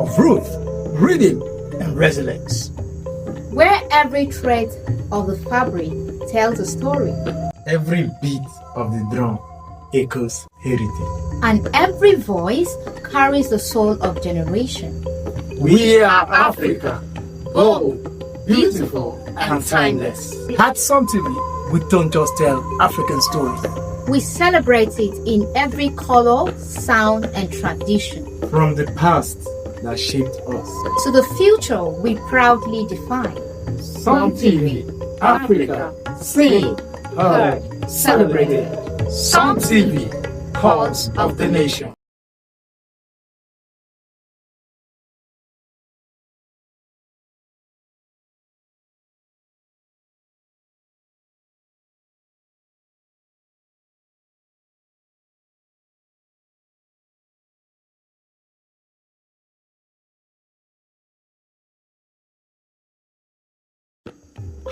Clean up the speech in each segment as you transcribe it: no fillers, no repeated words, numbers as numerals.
of truth, rhythm, and resilience. Where every thread of the fabric tells a story. Every beat of the drum echoes heritage. And every voice carries the soul of generation. We are Africa, bold, beautiful, and timeless. At Some TV, we don't just tell African stories. We celebrate it in every color, sound, and tradition. From the past that shaped us to the future we proudly define. Some TV, Africa, seen, heard, celebrated. Some TV, cause of the nation.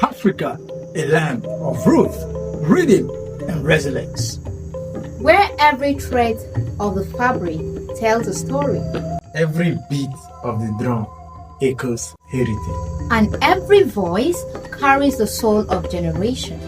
Africa, a land of truth, rhythm, and resilience. Where every thread of the fabric tells a story. Every beat of the drum echoes heritage. And every voice carries the soul of generation.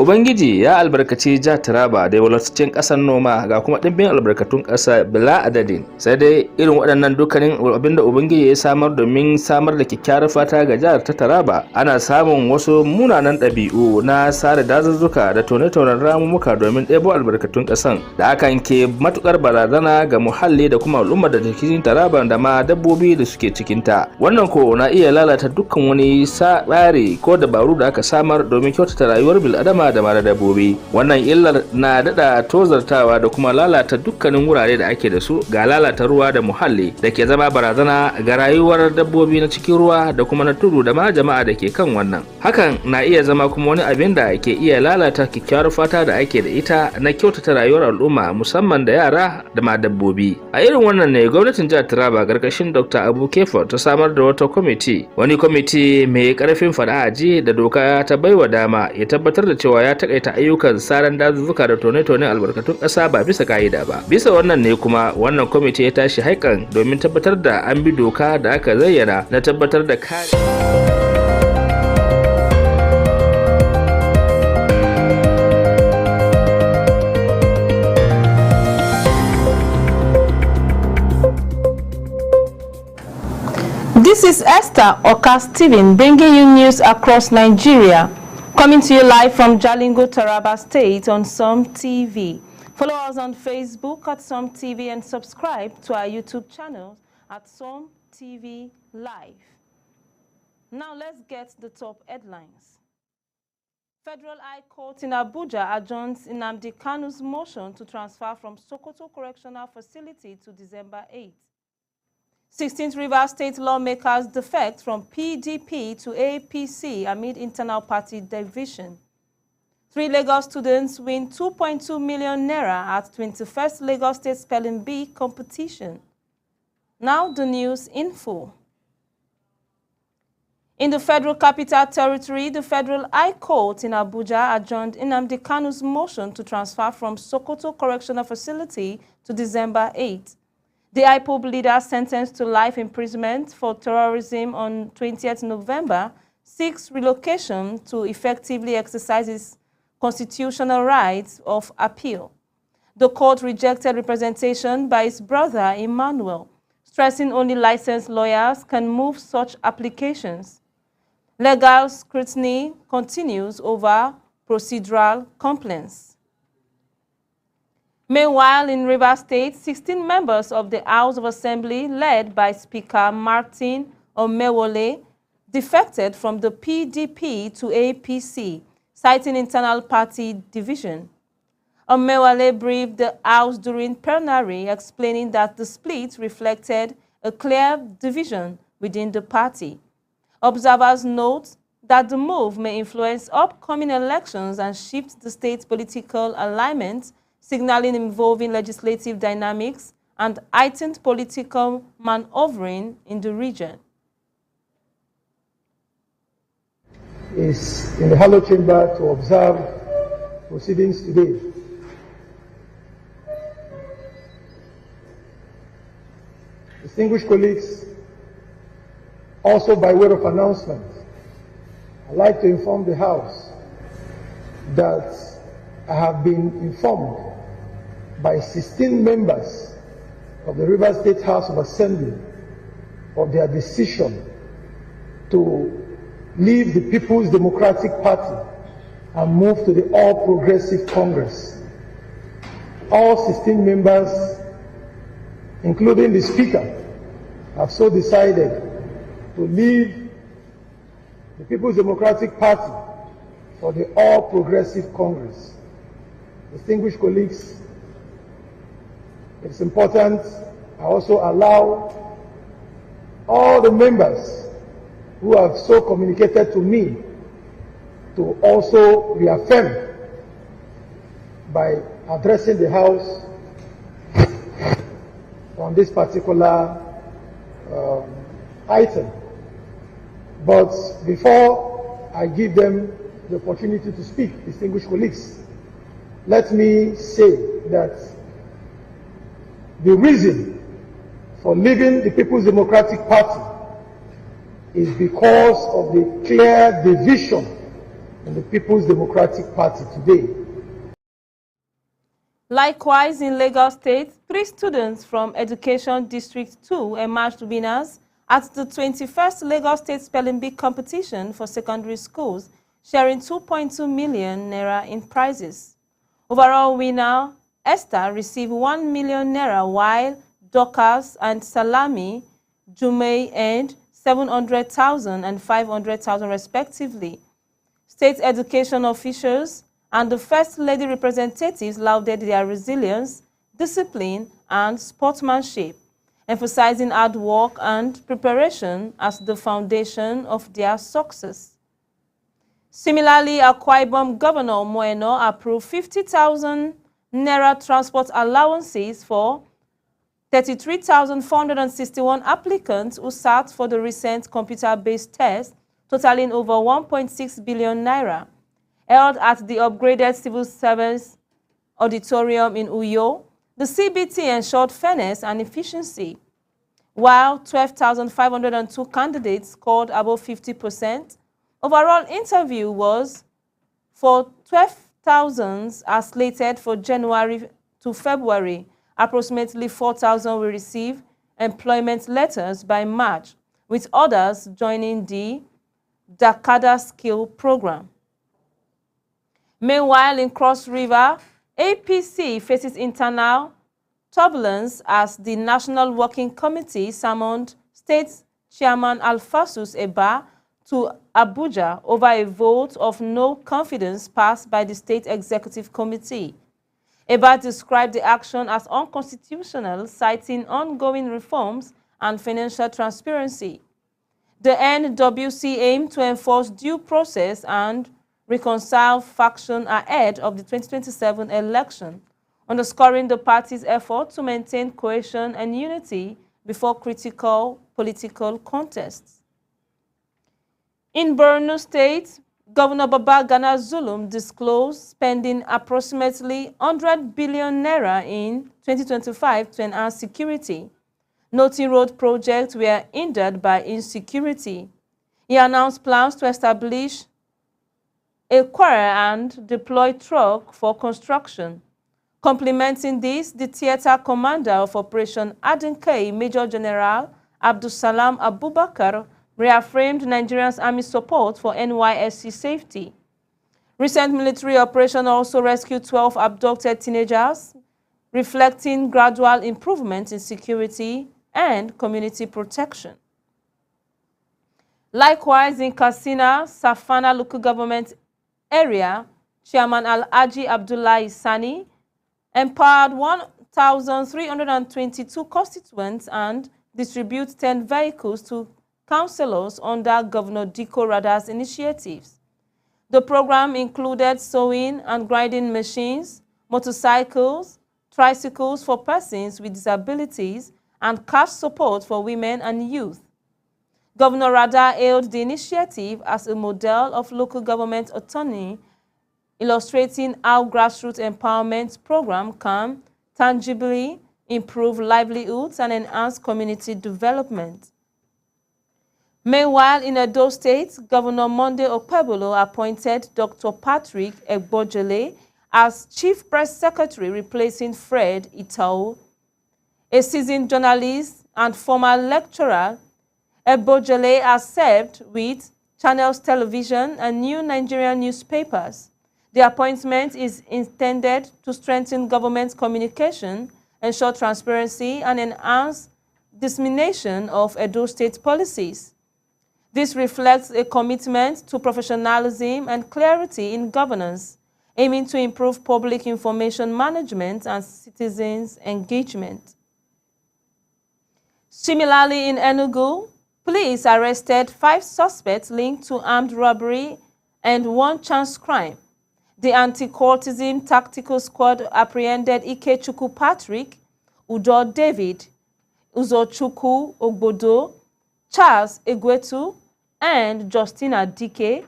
Ubangiji ya albarkaci jihar Taraba da walwataccen ƙasar noma ga kuma ɗimbin albarkatun ƙasa bila adadin. Sai dai irin waɗannan dukkanin abinda Ubangiji ya samar domin samar da kyakkyawar fata ga jihar ta Taraba, ana samun wasu munanan ɗabi'u na sare dazuzzuka da tone-tonen ramumuka domin ɗebo albarkatun ƙasan, da hakan ke matukar barazana ga muhalli da kuma al'ummar da cikin Taraba da ma dabbobi da suke cikinta. Wannan ko na iya lalata dukkan wani tsari ko dabaru da aka samar domin kyautata rayuwar bil'adama da mara dabbobi. Wannan illar na dada tozartawa da kuma lalata dukkanin wurare da ake da su, ga lalata ruwa da muhalli da ke zama barazana ga rayuwar dabbobi na cikin ruwa da kuma na tudu da ma jama'a da ke kan wannan. Hakan na iya zama kuma wani abin da ke iya lalata kyakkyawar fata da ake da ita na kyautata rayuwar al'umma musamman da yara da ma dabbobi. A irin wannan ne gwamnatin jihar Taraba gargashin Dr. Abu Kefo ta samar da wata wani kwamiti mai karfin fada aji da doka ta baiwa dama ya tabbatar da cewa ya takaita ayyukan saran dazuzzuka da tone-tonen albarkatun ƙasa ba bisa ka'ida ba. Bisa wannan ne kuma wannan kwamiti ya tashi haikan domin tabbatar da an bi doka da aka zayyana na tabbatar da kare. This is Esther Oka Steven bringing you news across Nigeria. Coming to you live from Jalingo, Taraba State on Some TV. Follow us on Facebook at Some TV and subscribe to our YouTube channel at Some TV Live. Now let's get the top headlines. Federal High Court in Abuja adjourns Nnamdi Kanu's motion to transfer from Sokoto Correctional Facility to December 8. 16th Rivers State lawmakers defect from PDP to APC amid internal party division. 3 Lagos students win 2.2 million naira at 21st Lagos State Spelling Bee competition. Now the news info. In the Federal Capital Territory, the Federal High Court in Abuja adjourned Nnamdi Kanu's motion to transfer from Sokoto Correctional Facility to December 8. The IPOB leader sentenced to life imprisonment for terrorism on 20th November seeks relocation to effectively exercise his constitutional rights of appeal. The court rejected representation by his brother Emmanuel, stressing only licensed lawyers can move such applications. Legal scrutiny continues over procedural complaints. Meanwhile, in Rivers State, 16 members of the House of Assembly, led by Speaker Martin Omewole, defected from the PDP to APC, citing internal party division. Omewole briefed the House during plenary, explaining that the split reflected a clear division within the party. Observers note that the move may influence upcoming elections and shift the state's political alignment, signaling involving legislative dynamics and heightened political maneuvering in the region. Is in the Hallowed Chamber to observe proceedings today. Distinguished colleagues, also by way of announcement, I'd like to inform the House that I have been informed by 16 members of the Rivers State House of Assembly of their decision to leave the People's Democratic Party and move to the All Progressive Congress. All 16 members, including the Speaker, have so decided to leave the People's Democratic Party for the All Progressive Congress. Distinguished colleagues, it's important I also allow all the members who have so communicated to me to also reaffirm by addressing the House on this particular item. But before I give them the opportunity to speak, distinguished colleagues, let me say that the reason for leaving the People's Democratic Party is because of the clear division in the People's Democratic Party today. Likewise, in Lagos State, 3 students from Education District 2 emerged winners at the 21st Lagos State Spelling Bee competition for secondary schools, sharing 2.2 million naira in prizes. Overall winner Esther received 1 million naira, while Dorcas and Salami Jumei earned 700,000 and 500,000 respectively. State education officials and the First Lady representatives lauded their resilience, discipline, and sportsmanship, emphasizing hard work and preparation as the foundation of their success. Similarly, Akwa Ibom Governor Moeno approved 50,000 naira transport allowances for 33,461 applicants who sat for the recent computer-based test, totaling over 1.6 billion naira. Held at the upgraded Civil Service Auditorium in Uyo, the CBT ensured fairness and efficiency. While 12,502 candidates scored above 50%, overall interview was for 12,000 as slated for January to February. Approximately 4,000 will receive employment letters by March, with others joining the Dakada Skill Program. Meanwhile, in Cross River, APC faces internal turbulence as the National Working Committee summoned State Chairman Alphasus Eba to Abuja over a vote of no confidence passed by the State Executive Committee. Eba described the action as unconstitutional, citing ongoing reforms and financial transparency. The NWC aimed to enforce due process and reconcile faction ahead of the 2027 election, underscoring the party's effort to maintain cohesion and unity before critical political contests. In Borno State, Governor Babagana Zulum disclosed spending approximately 100 billion naira in 2025 to enhance security, noting road projects were hindered by insecurity. He announced plans to establish a quarry and deploy truck for construction. Complementing this, the theater commander of Operation Adenkai, Major General Abdusalam Abubakar, reaffirmed Nigeria's army support for NYSC safety. Recent military operation also rescued 12 abducted teenagers, reflecting gradual improvement in security and community protection. Likewise, in Katsina, Safana local government area, Chairman Al-Haji Abdullahi Sani empowered 1,322 constituents and distributed 10 vehicles to councillors under Governor Diko Rada's initiatives. The program included sewing and grinding machines, motorcycles, tricycles for persons with disabilities, and cash support for women and youth. Governor Rada hailed the initiative as a model of local government autonomy, illustrating how grassroots empowerment program can tangibly improve livelihoods and enhance community development. Meanwhile, in Edo State, Governor Monday Okpebolo appointed Dr. Patrick Egbojele as Chief Press Secretary, replacing Fred Itao. A seasoned journalist and former lecturer, Egbojele has served with Channels Television and New Nigerian newspapers. The appointment is intended to strengthen government communication, ensure transparency, and enhance dissemination of Edo State policies. This reflects a commitment to professionalism and clarity in governance, aiming to improve public information management and citizens' engagement. Similarly, in Enugu, police arrested 5 suspects linked to armed robbery and 1 chance crime. The Anti-Cultism Tactical Squad apprehended Ikechukwu Patrick, Udo David, Uzochukwu Ogbodo, Charles Egwetu, and Justina Dike,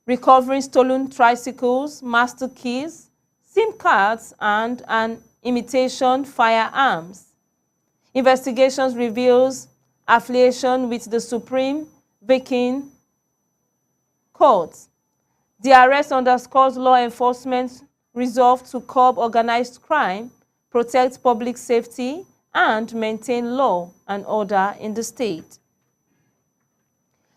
recovering stolen tricycles, master keys, SIM cards, and an imitation firearms. Investigations reveals affiliation with the Supreme Viking Court. The arrest underscores law enforcement's resolve to curb organized crime, protect public safety, and maintain law and order in the state.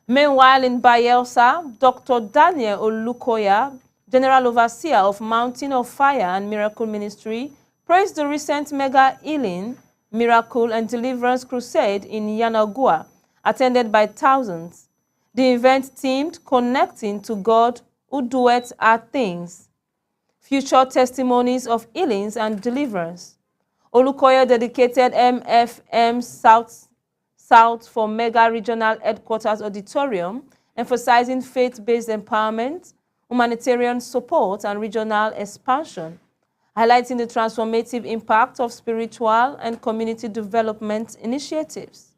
Meanwhile, in Bayelsa, Dr. Daniel Olukoya, General Overseer of Mountain of Fire and Miracle Ministry, praised the recent mega healing, miracle, and deliverance crusade in Yanagua, attended by thousands. The event themed Connecting to God Who Doeth Our Things, future testimonies of healings and deliverance. Olukoya dedicated MFM South for Mega Regional Headquarters Auditorium, emphasizing faith-based empowerment, humanitarian support, and regional expansion, highlighting the transformative impact of spiritual and community development initiatives.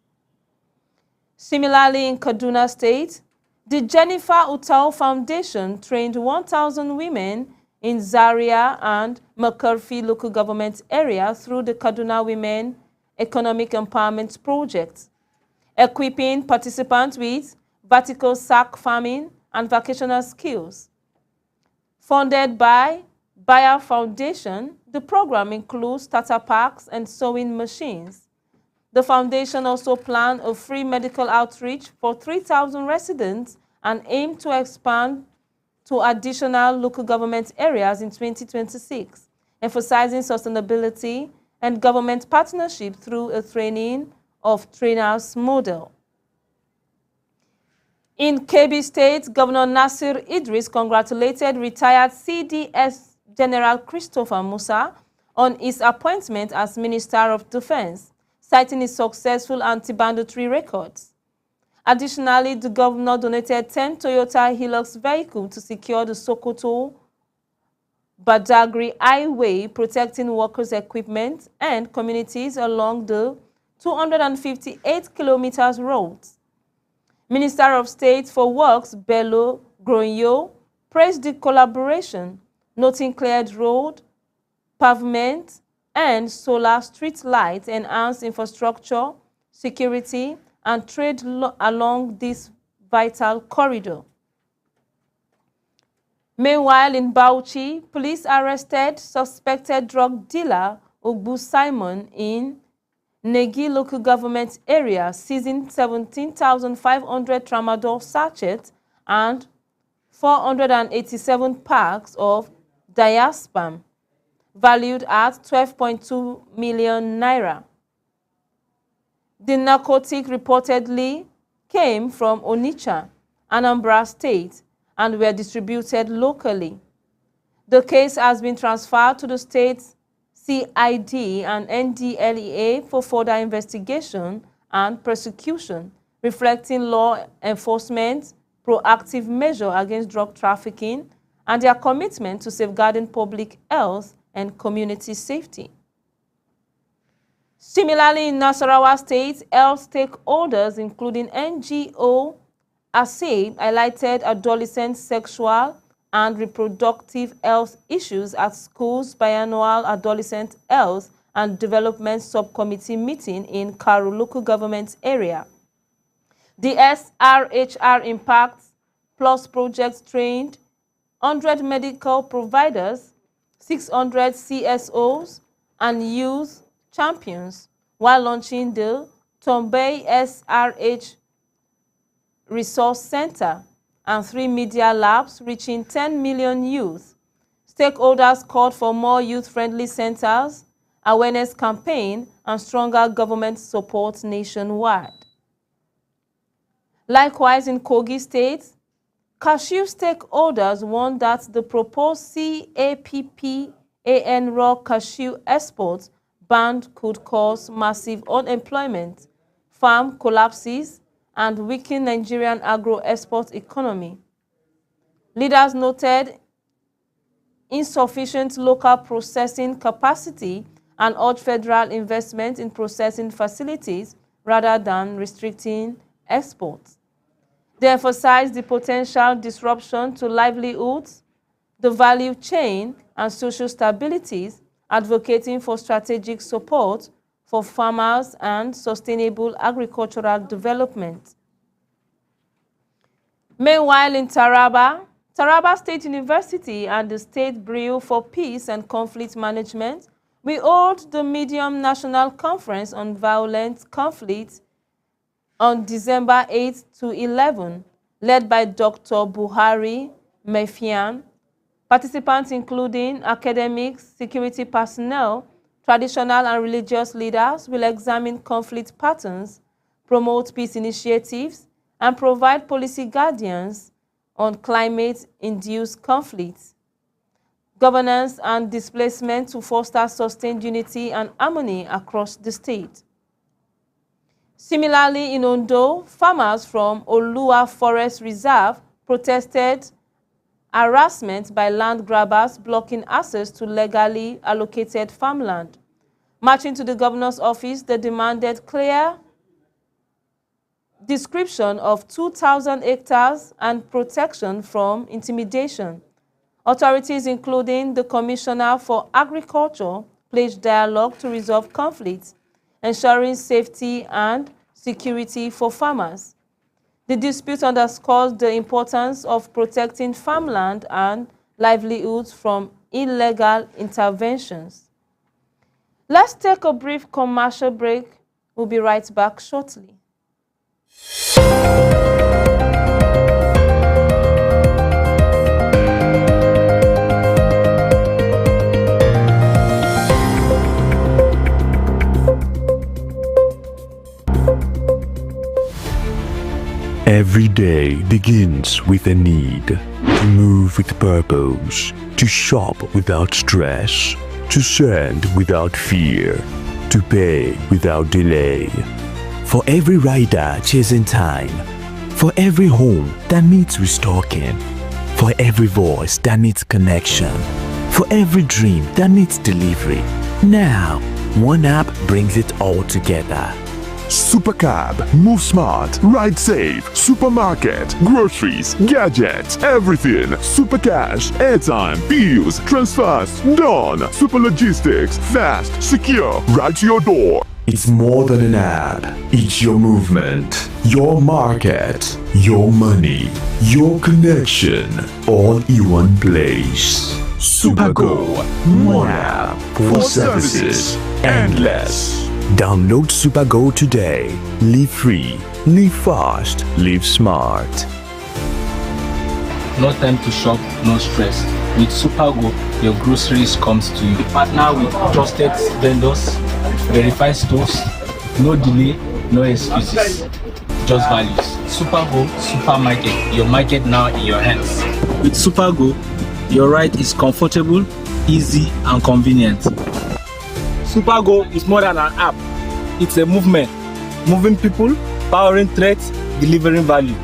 Similarly, in Kaduna State, the Jennifer Utao Foundation trained 1,000 women in Zaria and Makarfi local government area through the Kaduna Women Economic Empowerment Project, equipping participants with vertical sack farming and vocational skills. Funded by Bayer Foundation, the program includes starter packs and sewing machines. The foundation also planned a free medical outreach for 3,000 residents and aimed to expand to additional local government areas in 2026, emphasizing sustainability and government partnership through a training of trainers model. In Kebbi State, Governor Nasir Idris congratulated retired CDS General Christopher Musa on his appointment as Minister of Defense, citing his successful anti-banditry records. Additionally, the governor donated 10 Toyota Hilux vehicles to secure the Sokoto-Badagry Highway, protecting workers' equipment and communities along the 258 kilometers road. Minister of State for Works Bello Gronyo praised the collaboration, noting cleared road, pavement, and solar street lights enhance infrastructure, security, and trade along this vital corridor. Meanwhile, in Bauchi, police arrested suspected drug dealer Ogbu Simon in Negi local government area, seizing 17,500 tramadol sachets and 487 packs of diazepam, valued at 12.2 million naira. The narcotic reportedly came from Onitsha, Anambra State, and were distributed locally. The case has been transferred to the state's CID and NDLEA for further investigation and prosecution, reflecting law enforcement's proactive measure against drug trafficking and their commitment to safeguarding public health and community safety. Similarly, in Nasarawa State, health stakeholders, including NGO ASAIB, highlighted adolescent sexual and reproductive health issues at schools' biannual Adolescent Health and Development Subcommittee meeting in Karu local government area. The SRHR Impact Plus project trained 100 medical providers, 600 CSOs, and youth champions while launching the Tombay SRH Resource Center and 3 media labs reaching 10 million youth. Stakeholders called for more youth-friendly centers, awareness campaign, and stronger government support nationwide. Likewise, in Kogi State, cashew stakeholders warned that the proposed CAPPAN raw cashew export ban could cause massive unemployment, farm collapses, and weaken Nigerian agro-export economy. Leaders noted insufficient local processing capacity and urged federal investment in processing facilities rather than restricting exports. They emphasized the potential disruption to livelihoods, the value chain, and social stabilities, advocating for strategic support for farmers and sustainable agricultural development. Meanwhile, in Taraba State University and the State Bureau for Peace and Conflict Management, we hold the Medium National Conference on Violent Conflict on December 8 to 11, led by Dr. Buhari Mefian. Participants including academics, security personnel, traditional and religious leaders will examine conflict patterns, promote peace initiatives, and provide policy guidance on climate-induced conflicts, governance and displacement to foster sustained unity and harmony across the state. Similarly, in Ondo, farmers from Olua Forest Reserve protested harassment by land grabbers blocking access to legally allocated farmland. Marching to the governor's office, they demanded clear description of 2,000 hectares and protection from intimidation. Authorities, including the Commissioner for Agriculture, pledged dialogue to resolve conflicts, ensuring safety and security for farmers. The dispute underscores the importance of protecting farmland and livelihoods from illegal interventions. Let's take a brief commercial break. We'll be right back shortly. Every day begins with a need to move with purpose, to shop without stress, to send without fear, to pay without delay. For every rider chasing time, for every home that needs restocking, for every voice that needs connection, for every dream that needs delivery. Now, one app brings it all together. Supercab, move smart, ride safe, supermarket, groceries, gadgets, everything. Super cash, airtime, bills, transfers, done. Super logistics, fast, secure, right to your door. It's more than an app. It's your movement, your market, your money, your connection, all in one place. SuperGo, one app for services, endless. Download SuperGo today. Live free, live fast, live smart. No time to shop, no stress. With SuperGo, your groceries comes to you. Partner with trusted vendors, verified stores, no delay, no excuses, just values. SuperGo Supermarket, your market now in your hands. With SuperGo, your ride is comfortable, easy and convenient. SuperGo is more than an app. It's a movement, moving people, powering trades, delivering value.